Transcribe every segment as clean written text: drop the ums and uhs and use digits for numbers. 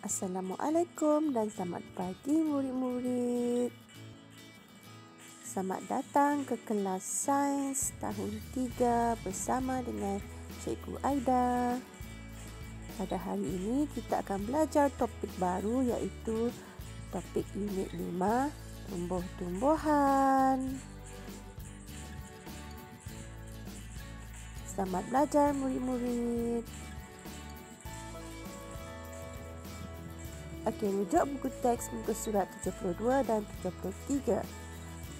Assalamualaikum dan selamat pagi murid-murid. Selamat datang ke kelas Sains tahun 3 bersama dengan Cikgu Aida. Pada hari ini kita akan belajar topik baru iaitu topik unit 5, tumbuh-tumbuhan. Selamat belajar murid-murid. Okey, rujuk buku teks muka surat 72 dan 73.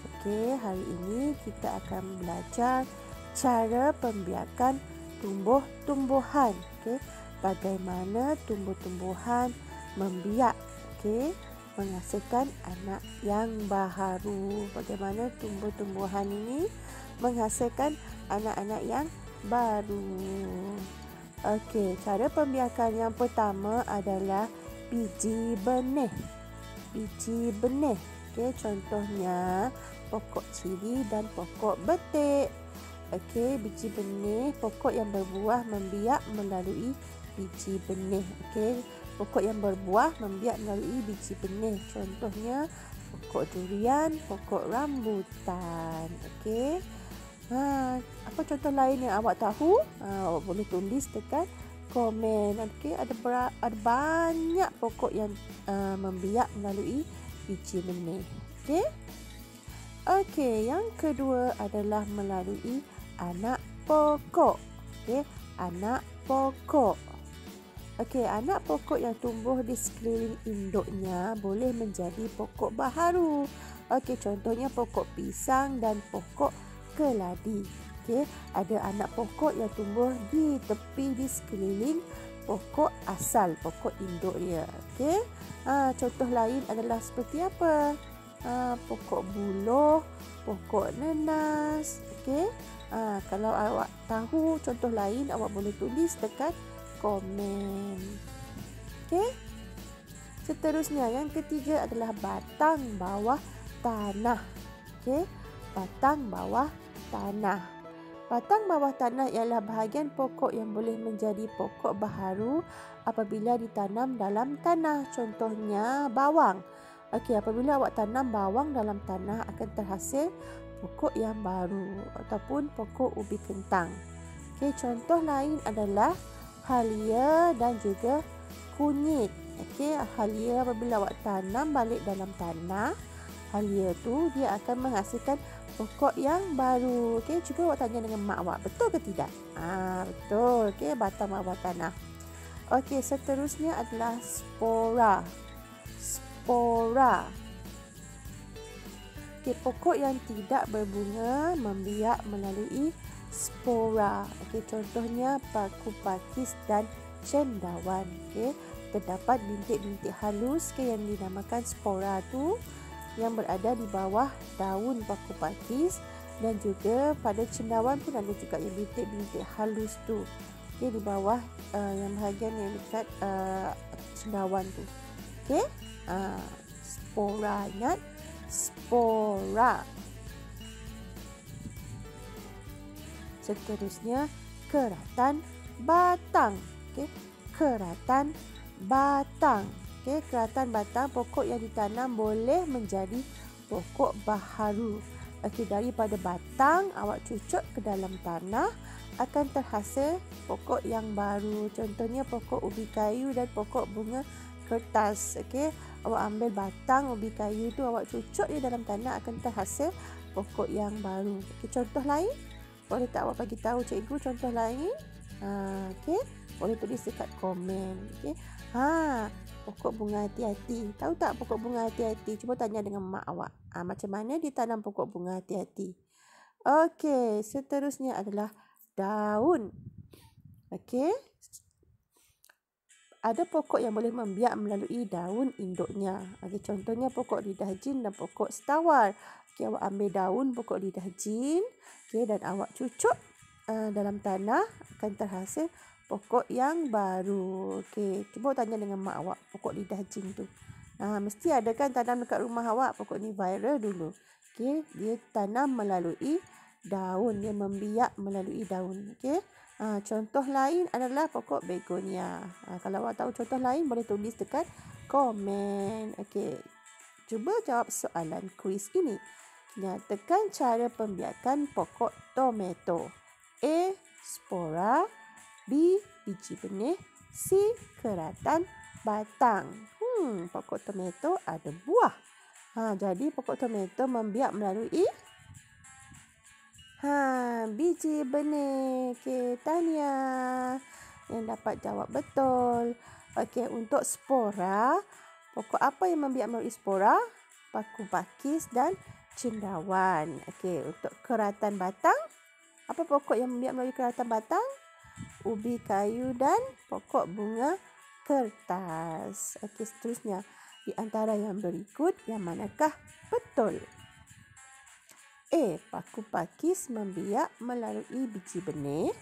Okey, hari ini kita akan belajar cara pembiakan tumbuh-tumbuhan. Okey, bagaimana tumbuh-tumbuhan membiak, okey, menghasilkan anak yang baharu. Bagaimana tumbuh-tumbuhan ini menghasilkan anak-anak yang baru. Okey, cara pembiakan yang pertama adalah biji benih. Biji benih. Okey, contohnya pokok cili dan pokok betik. Okey, biji benih, pokok yang berbuah membiak melalui biji benih. Okey, pokok yang berbuah membiak melalui biji benih. Contohnya pokok durian, pokok rambutan. Okey. Apa contoh lain yang awak tahu? Awak boleh tulis dekat komen. Okey, ada banyak pokok yang membiak melalui biji benih. Okey. Okey, yang kedua adalah melalui anak pokok. Okey, anak pokok. Okey, anak pokok yang tumbuh di sekeliling induknya boleh menjadi pokok baharu. Okey, contohnya pokok pisang dan pokok keladi. Okey, ada anak pokok yang tumbuh di tepi di sekeliling pokok asal, pokok induk dia. Okey. Contoh lain adalah seperti apa? Pokok buluh, pokok nenas. Okey. Kalau awak tahu contoh lain, awak boleh tulis dekat komen. Okey. Seterusnya, yang ketiga adalah batang bawah tanah. Okey. Batang bawah tanah. Batang bawah tanah ialah bahagian pokok yang boleh menjadi pokok baharu apabila ditanam dalam tanah. Contohnya bawang. Okey, apabila awak tanam bawang dalam tanah akan terhasil pokok yang baru ataupun pokok ubi kentang. Okey, contoh lain adalah halia dan juga kunyit. Okey, halia apabila awak tanam balik dalam tanah, halia tu dia akan menghasilkan pokok yang baru. Okey, cuba awak tanya dengan mak awak, betul ke tidak? Betul. Okey, batang bawah tanah. Okey, seterusnya adalah spora. Spora. Okey, pokok yang tidak berbunga membiak melalui spora. Okey, contohnya paku pakis dan cendawan. Okey, terdapat bintik-bintik halus yang dinamakan spora tu yang berada di bawah daun paku pakis, dan juga pada cendawan pun ada juga yang bintik-bintik halus tu. Okey, di bawah yang bahagian yang dekat cendawan tu. Okey. Spora, ingat? Spora. Seterusnya keratan batang. Okey, keratan batang. Okey, keratan batang, pokok yang ditanam boleh menjadi pokok baharu. Okey, daripada batang awak cucuk ke dalam tanah akan terhasil pokok yang baru. Contohnya pokok ubi kayu dan pokok bunga kertas. Okey, awak ambil batang ubi kayu tu awak cucuk di dalam tanah akan terhasil pokok yang baru. Okey, contoh lain? Boleh tak awak bagi tahu cikgu contoh lain? Okey, boleh tulis dekat komen. Okey. Pokok bunga hati-hati. Tahu tak pokok bunga hati-hati? Cuba tanya dengan mak awak. Macam mana ditanam pokok bunga hati-hati? Okey, seterusnya adalah daun. Okey. Ada pokok yang boleh membiak melalui daun induknya. Okey, contohnya pokok lidah jin dan pokok setawar. Okey, awak ambil daun pokok lidah jin, okey, dan awak cucuk dalam tanah akan terhasil pokok yang baru. Okey, cuba tanya dengan mak awak pokok lidah jin tu. Mesti ada kan tanam dekat rumah awak. Pokok ni viral dulu. Okey, dia tanam melalui daun, dia membiak melalui daun. Okey. Contoh lain adalah pokok begonia. Kalau awak tahu contoh lain, boleh tulis dekat komen. Okey, cuba jawab soalan kuis ini. Nyatakan cara pembiakan pokok tomato. A. Spora. B. Biji benih. C. Keratan batang. Pokok tomato ada buah. Jadi pokok tomato membiak melalui biji benih. Okey, tahniah yang dapat jawab betul. Okey, untuk spora, pokok apa yang membiak melalui spora? Paku pakis dan cendawan. Okey, untuk keratan batang, apa pokok yang membiak melalui keratan batang? Ubi kayu dan pokok bunga kertas. Okey, seterusnya. Di antara yang berikut, yang manakah betul? A. Paku pakis membiak melalui biji benih.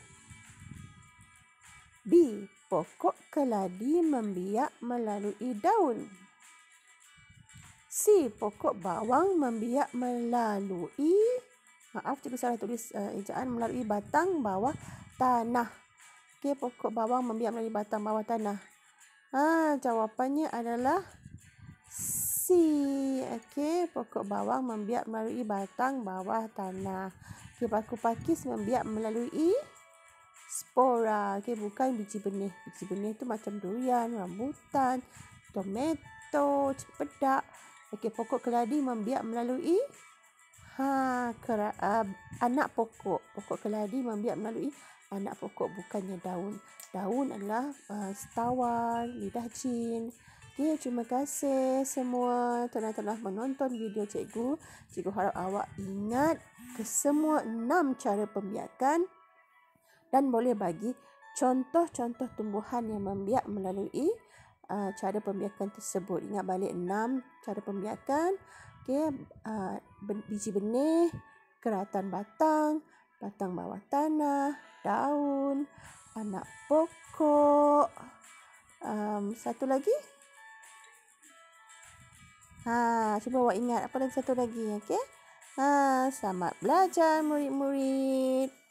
B. Pokok keladi membiak melalui daun. C. Pokok bawang membiak melalui, cikgu salah tulis ejaan, melalui batang bawah tanah. Okey, pokok bawang membiak melalui batang bawah tanah. Jawapannya adalah C. Okey, pokok bawang membiak melalui batang bawah tanah. Okey, paku pakis membiak melalui spora. Okey, bukan biji benih. Biji benih tu macam durian, rambutan, tomato, cempedak. Okey, pokok keladi membiak melalui anak pokok. Pokok keladi membiak melalui anak pokok, bukannya daun. Daun adalah setawan, lidah jin. Okey, terima kasih semua telah menonton video cikgu. Cikgu harap awak ingat kesemua 6 cara pembiakan dan boleh bagi contoh-contoh tumbuhan yang membiak melalui cara pembiakan tersebut. Ingat balik 6 cara pembiakan. Okey, biji benih, keratan batang, batang bawah tanah, daun, anak pokok. Satu lagi. Cuba awak ingat apa lagi satu lagi. Okey. Selamat belajar murid-murid.